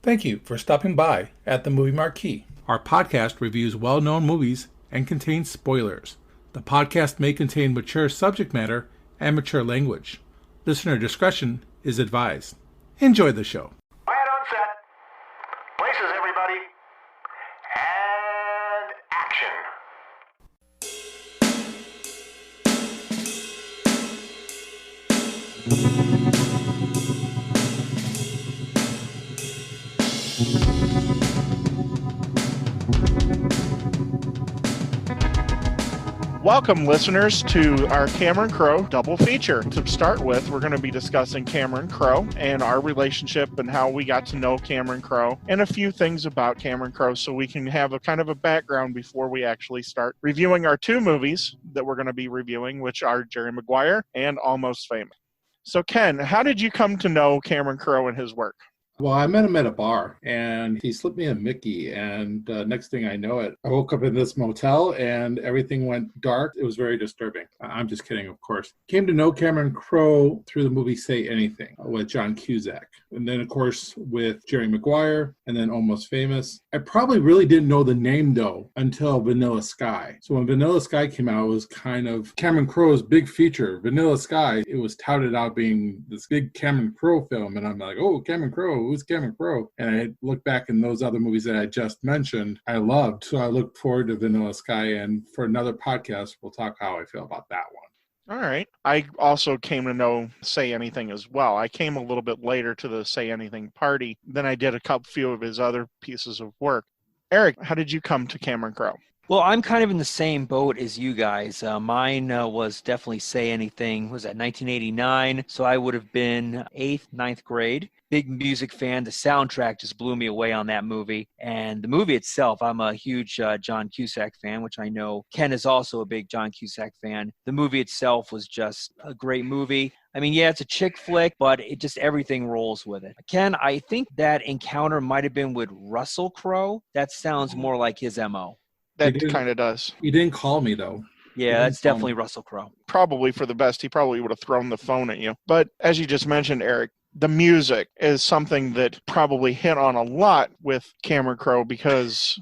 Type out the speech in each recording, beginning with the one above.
Thank you for stopping by at the Movie Marquee. Our podcast reviews well-known movies and contains spoilers. The podcast may contain mature subject matter and mature language. Listener discretion is advised. Enjoy the show. Quiet on set. Places, everybody. And action. Welcome, listeners, to our Cameron Crowe double feature. To start with, we're going to be discussing Cameron Crowe and our relationship and how we got to know Cameron Crowe and a few things about Cameron Crowe so we can have a kind of a background before we actually start reviewing our two movies that we're going to be reviewing, which are Maguire and Almost Famous. So, Ken, how did you come to know Cameron Crowe and his work? Well, I met him at a bar, and he slipped me a Mickey, and next thing I know it, I woke up in this motel, and everything went dark. It was very disturbing. I'm just kidding, of course. Came to know Cameron Crowe through the movie Say Anything with John Cusack, and then, of course, with Maguire, and then Almost Famous. I probably really didn't know the name, though, until Vanilla Sky. So when Vanilla Sky came out, it was kind of Cameron Crowe's big feature. Vanilla Sky, it was touted out being this big Cameron Crowe film, and I'm like, oh, Cameron Crowe. Who's Cameron Crowe? And I look back in those other movies that I just mentioned, I loved. So I look forward to Vanilla Sky. And for another podcast, we'll talk how I feel about that one. All right. I also came to know Say Anything as well. I came a little bit later to the Say Anything party than I did a few of his other pieces of work. Eric, how did you come to Cameron Crowe? Well, I'm kind of in the same boat as you guys. Mine was definitely Say Anything. Was that 1989? So I would have been 8th, 9th grade. Big music fan. The soundtrack just blew me away on that movie. And the movie itself, I'm a huge John Cusack fan, which I know Ken is also a big John Cusack fan. The movie itself was just a great movie. I mean, yeah, it's a chick flick, but it just everything rolls with it. Ken, I think that encounter might have been with Russell Crowe. That sounds more like his MO. That kind of does. He didn't call me, though. Yeah, that's definitely Russell Crowe. Probably for the best. He probably would have thrown the phone at you. But as you just mentioned, Eric, the music is something that probably hit on a lot with Cameron Crowe because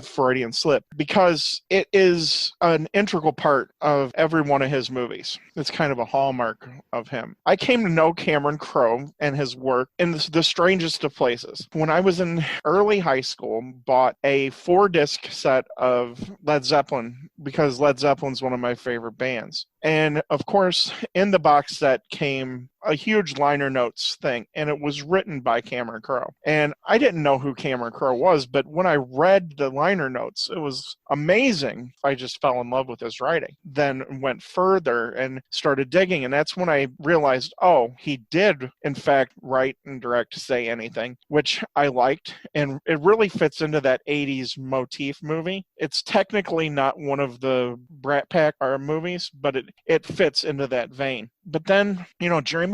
Freudian slip, because it is an integral part of every one of his movies. It's kind of a hallmark of him. I came to know Cameron Crowe and his work in the strangest of places. When I was in early high school, bought a 4-disc set of Led Zeppelin because Led Zeppelin's one of my favorite bands. And of course, in the box set came a huge liner notes thing, and it was written by Cameron Crowe. And I didn't know who Cameron Crowe was, but when I read the liner notes, it was amazing. I just fell in love with his writing. Then went further and started digging, and that's when I realized, oh, he did, in fact, write and direct Say Anything, which I liked, and it really fits into that 80s motif movie. It's technically not one of the Brat Pack movies, but it fits into that vein. But then,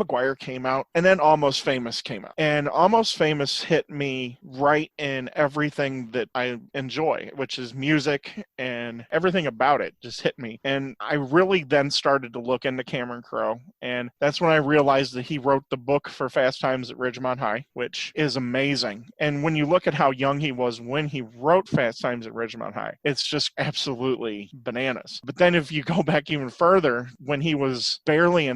Maguire came out, and then Almost Famous came out. And Almost Famous hit me right in everything that I enjoy, which is music, and everything about it just hit me. And I really then started to look into Cameron Crowe, and that's when I realized that he wrote the book for Fast Times at Ridgemont High, which is amazing. And when you look at how young he was when he wrote Fast Times at Ridgemont High, it's just absolutely bananas. But then if you go back even further, when he was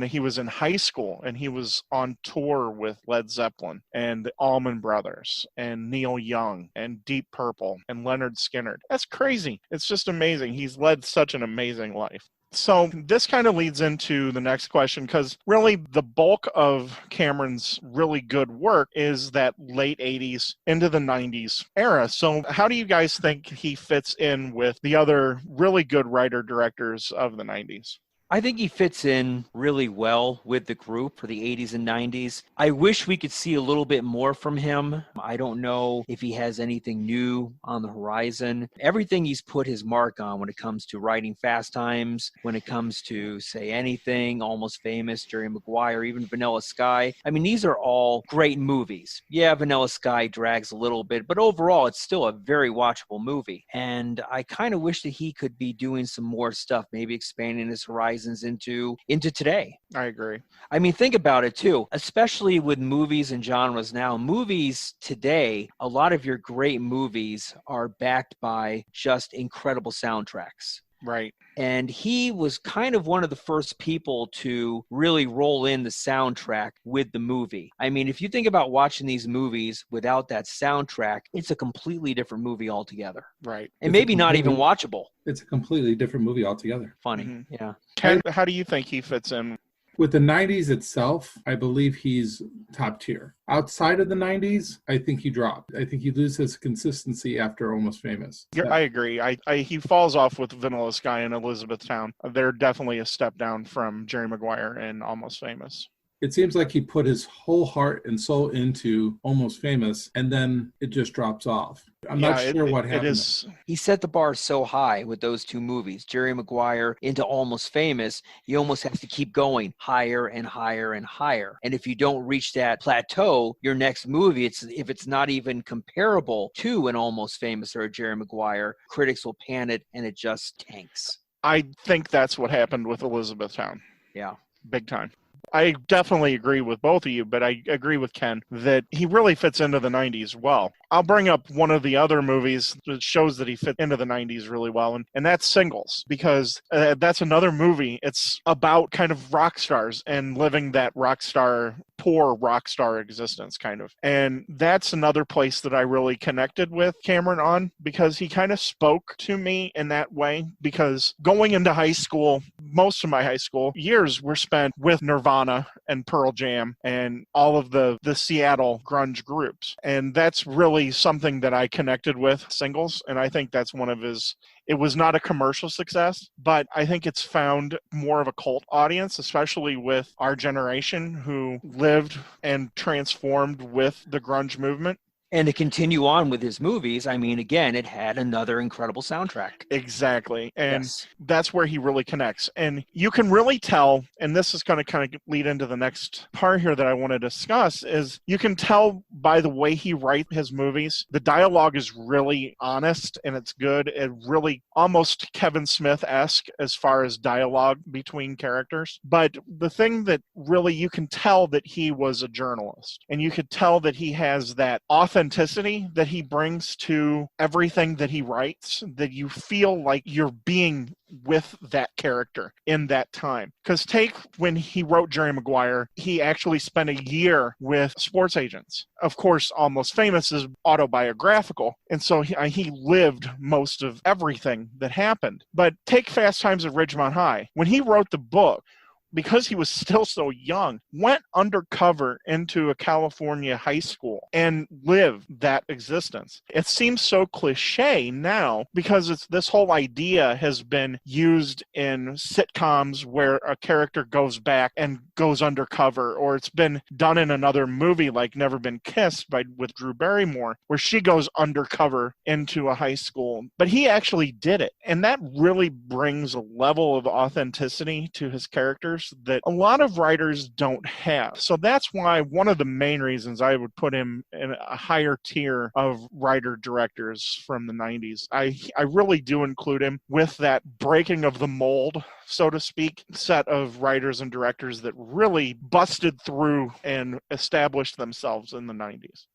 he was in high school, and he was on tour with Led Zeppelin and the Allman Brothers and Neil Young and Deep Purple and Leonard Skinner. That's crazy. It's just amazing. He's led such an amazing life. So this kind of leads into the next question, because really the bulk of Cameron's really good work is that late 80s into the 90s era. So how do you guys think he fits in with the other really good writer-directors of the 90s? I think he fits in really well with the group for the 80s and 90s. I wish we could see a little bit more from him. I don't know if he has anything new on the horizon. Everything he's put his mark on when it comes to writing Fast Times, when it comes to Say Anything, Almost Famous, Maguire, even Vanilla Sky. I mean, these are all great movies. Yeah, Vanilla Sky drags a little bit, but overall, it's still a very watchable movie. And I kind of wish that he could be doing some more stuff, maybe expanding his horizon horizons into today. I agree. I mean, think about it too, especially with movies and genres now. Movies today, a lot of your great movies are backed by just incredible soundtracks. Right. And he was kind of one of the first people to really roll in the soundtrack with the movie. I mean, if you think about watching these movies without that soundtrack, it's a completely different movie altogether. Right. And maybe not even watchable. It's a completely different movie altogether. Funny. Yeah. Ken, how do you think he fits in? With the 90s itself, I believe he's top tier. Outside of the 90s, I think he dropped. I think he loses consistency after Almost Famous. I agree. He falls off with Vanilla Sky and Elizabethtown. They're definitely a step down from Jerry Maguire and Almost Famous. It seems like he put his whole heart and soul into Almost Famous, and then it just drops off. I'm not sure what happened. He set the bar so high with those two movies, Jerry Maguire into Almost Famous. He almost has to keep going higher and higher and higher. And if you don't reach that plateau, your next movie, if it's not even comparable to an Almost Famous or a Jerry Maguire, critics will pan it and it just tanks. I think that's what happened with Elizabethtown. Yeah. Big time. I definitely agree with both of you, but I agree with Ken that he really fits into the 90s well. I'll bring up one of the other movies that shows that he fit into the 90s really well, and that's Singles, because that's another movie. It's about kind of rock stars and living that poor rock star existence, kind of. And that's another place that I really connected with Cameron on, because he kind of spoke to me in that way, because going into high school, most of my high school years were spent with Nirvana and Pearl Jam and all of the Seattle grunge groups. And that's really something that I connected with, Singles. And I think that's one of it was not a commercial success, but I think it's found more of a cult audience, especially with our generation who lived and transformed with the grunge movement. And to continue on with his movies, I mean, again, it had another incredible soundtrack. Exactly. And yes. That's where he really connects. And you can really tell, and this is going to kind of lead into the next part here that I want to discuss, is you can tell by the way he writes his movies, the dialogue is really honest and it's good. It really almost Kevin Smith-esque as far as dialogue between characters. But the thing that really you can tell that he was a journalist, and you could tell that he has that authenticity that he brings to everything that he writes, that you feel like you're being with that character in that time. Because take when he wrote Jerry Maguire, he actually spent a year with sports agents. Of course, Almost Famous is autobiographical, and so he lived most of everything that happened. But take Fast Times at Ridgemont High. When he wrote the book, because he was still so young, went undercover into a California high school and lived that existence. It seems so cliche now because this whole idea has been used in sitcoms where a character goes back and goes undercover, or it's been done in another movie like Never Been Kissed with Drew Barrymore, where she goes undercover into a high school. But he actually did it, and that really brings a level of authenticity to his characters that a lot of writers don't have. So that's why one of the main reasons I would put him in a higher tier of writer-directors from the 90s. I really do include him with that breaking of the mold, so to speak, set of writers and directors that really busted through and established themselves in the 90s.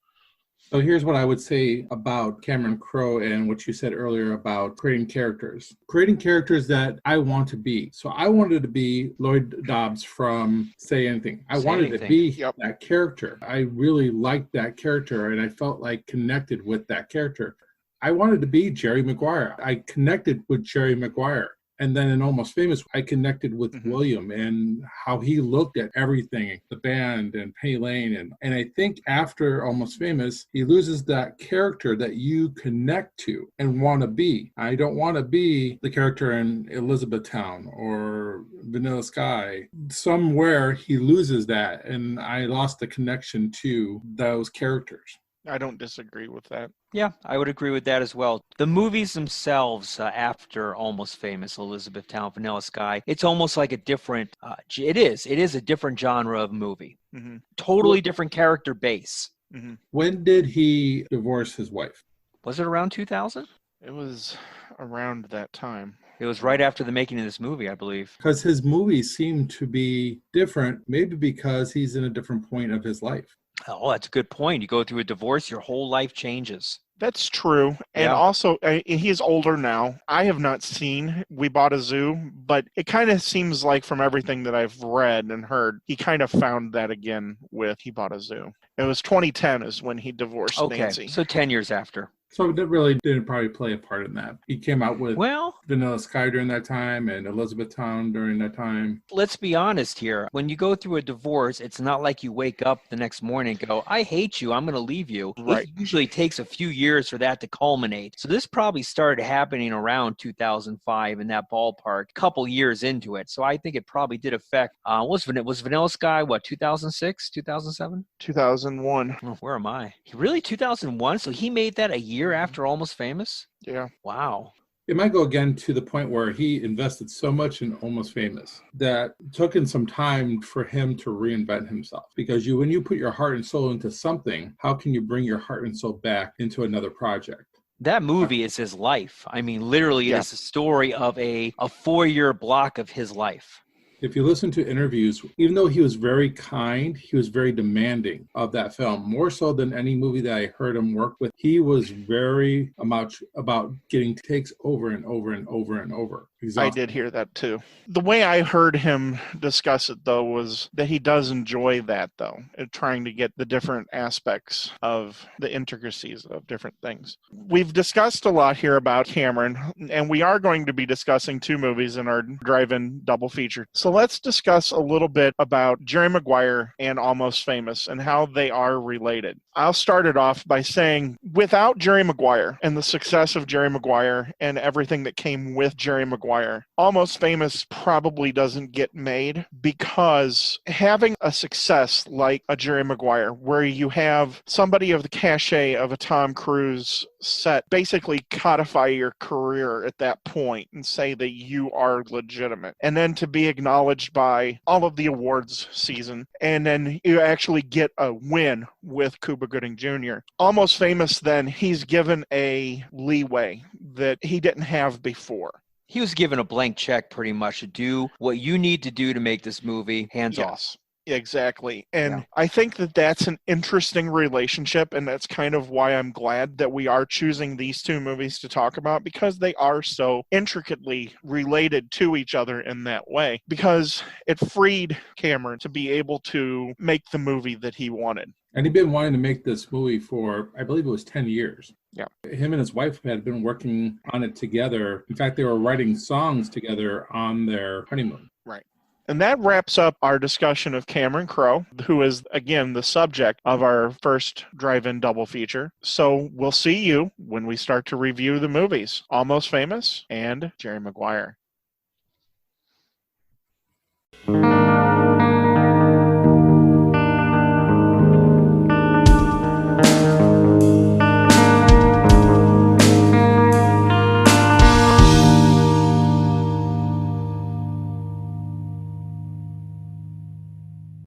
So here's what I would say about Cameron Crowe and what you said earlier about creating characters. Creating characters that I want to be. So I wanted to be Lloyd Dobbs from Say Anything. I wanted to be that character. I really liked that character, and I felt like connected with that character. I wanted to be Jerry Maguire. I connected with Jerry Maguire. And then in Almost Famous, I connected with William and how he looked at everything, the band and Penny Lane. And I think after Almost Famous, he loses that character that you connect to and want to be. I don't want to be the character in Elizabethtown or Vanilla Sky. Somewhere he loses that, and I lost the connection to those characters. I don't disagree with that. Yeah, I would agree with that as well. The movies themselves after Almost Famous, Elizabethtown, Vanilla Sky, it's almost like a different, it is a different genre of movie. Mm-hmm. Totally different character base. Mm-hmm. When did he divorce his wife? Was it around 2000? It was around that time. It was right after the making of this movie, I believe. Because his movies seem to be different, maybe because he's in a different point of his life. Oh, that's a good point. You go through a divorce, your whole life changes. That's true. And Yeah. also, he's older now. I have not seen We Bought a Zoo, but it kind of seems like from everything that I've read and heard, he kind of found that again with He Bought a Zoo. It was 2010 is when he divorced Nancy. So 10 years after. So it really didn't probably play a part in that. He came out with Well, Vanilla Sky during that time and Elizabethtown during that time. let's be honest here. When you go through a divorce, it's not like you wake up the next morning and go, I hate you, I'm going to leave you. Right. It usually takes a few years for that to culminate. So this probably started happening around 2005 in that ballpark, a couple years into it. So I think it probably did affect, was Vanilla Sky, 2006, 2007? 2001. Oh, where am I? Really, 2001? So he made that a year after Almost Famous? Yeah. Wow. It might go again to the point where he invested so much in Almost Famous that it took in some time for him to reinvent himself. Because when you put your heart and soul into something, how can you bring your heart and soul back into another project? That movie is his life. I mean, literally, it is the story of a 4-year block of his life. If you listen to interviews, even though he was very kind, he was very demanding of that film, more so than any movie that I heard him work with. He was very much about getting takes over and over and over and over. I did hear that too. The way I heard him discuss it, though, was that he does enjoy that, though, trying to get the different aspects of the intricacies of different things. We've discussed a lot here about Cameron, and we are going to be discussing 2 movies in our drive-in double feature. So let's discuss a little bit about Jerry Maguire and Almost Famous and how they are related. I'll start it off by saying, without Jerry Maguire and the success of Jerry Maguire and everything that came with Jerry Maguire, Almost Famous probably doesn't get made, because having a success like a Jerry Maguire, where you have somebody of the cachet of a Tom Cruise set basically codify your career at that point and say that you are legitimate, and then to be acknowledged by all of the awards season, and then you actually get a win with Cuba Gooding Jr. Almost Famous, then he's given a leeway that he didn't have before. He was given a blank check pretty much to do what you need to do to make this movie, hands off. Exactly. And I think that that's an interesting relationship, and that's kind of why I'm glad that we are choosing these 2 movies to talk about, because they are so intricately related to each other in that way, because it freed Cameron to be able to make the movie that he wanted. And he'd been wanting to make this movie for, I believe it was 10 years. Yeah. Him and his wife had been working on it together. In fact, they were writing songs together on their honeymoon. Right. And that wraps up our discussion of Cameron Crowe, who is, again, the subject of our first drive-in double feature. So we'll see you when we start to review the movies, Almost Famous and Jerry Maguire.